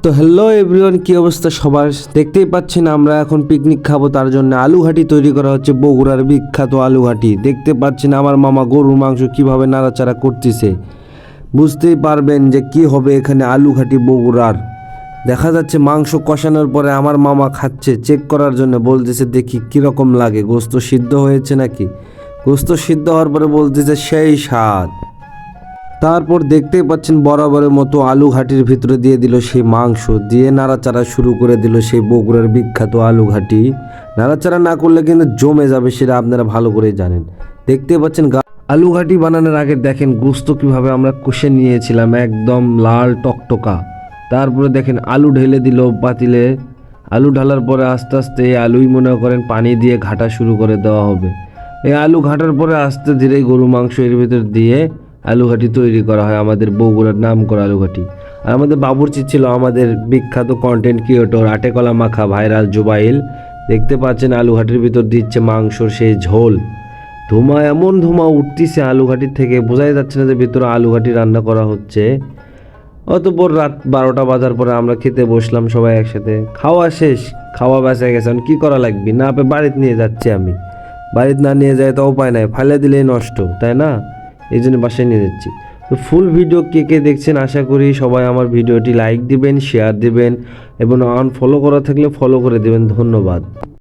তো hello everyone, কি অবস্থা সবার? দেখতেই পাচ্ছেন আমরা এখন পিকনিক খাবো, তার জন্য আলু ঘাটি তৈরি করা হচ্ছে। বগুড়ার বিখ্যাত আলু ঘাটি দেখতে পাচ্ছেন আমার মামা গরুর মাংস কিভাবে নাড়াচাড়া করতেছে। বুঝতেই পারবেন যে কি হবে এখানে আলু ঘাটি বগুড়ার। দেখা যাচ্ছে মাংস কষানোর পরে আমার মামা খাচ্ছে, চেক করার জন্য বলতেছে দেখি কীরকম লাগে, গোস্ত সিদ্ধ হয়েছে নাকি। গোস্ত সিদ্ধ হওয়ার পরে বলতেছে সেই স্বাদ। তারপর দেখতেই পাচ্ছেন বরাবরের মতো আলু ঘাটির ভিতরে দিয়ে দিল সেই মাংস, দিয়ে নাড়াচাড়া শুরু করে দিল সেই বগুড়ার বিখ্যাত আলু ঘাটি। নাড়াচাড়া না করলে কিন্তু জমে যাবে, সেটা আপনারা ভালো করেই জানেন। দেখতে পাচ্ছেন আলু ঘাটি বানানোর আগে দেখেন গোস্ত কিভাবে আমরা কষে নিয়েছিলাম, একদম লাল টকটকা। তারপরে দেখেন আলু ঢেলে দিল পাতিলে। আলু ঢালার পরে আস্তে আস্তে এই আলুই মনে করেন পানি দিয়ে ঘাটা শুরু করে দেওয়া হবে। এই আলু ঘাটার পরে আস্তে ধীরে গরু মাংস এর ভিতর দিয়ে আলু ঘাটি তৈরি করা হয়, আমাদের বগুড়ার নাম করা আলু ঘাটি। আর আমাদের বাবুর্চি ছিল আমাদের বিখ্যাত কন্টেন্ট ক্রিয়েটর আটেকলা মাখা ভাইরাল জুবাইল। দেখতে পাচ্ছেন আলু ঘাটির ভিতর দিচ্ছে মাংসর সেই ঝোল। ধোঁয়া, এমন ধোঁয়া উঠতেছে আলু ঘাটির থেকে, বোঝাই যাচ্ছে না যে ভিতরে আলু ঘাটি রান্না করা হচ্ছে। অতঃপর রাত 12টা বাজার পরে আমরা খেতে বসলাম সবাই একসাথে। খাওয়া শেষ, খাওয়া বেঁচে গেছে, কি করা লাগবে না আপে বাড়িতে নিয়ে যাচ্ছি আমি। বাড়িতে না নিয়ে যায় তো উপায় নাই, ফালে দিলেই নষ্ট, তাই না? এই জন্য বাসায় নিয়ে যাচ্ছি। তো ফুল ভিডিও কে কে দেখছেন, আশা করি সবাই আমার ভিডিওটি লাইক দিবেন, শেয়ার দিবেন এবং ফলো করা থাকলে ফলো করে দিবেন। ধন্যবাদ।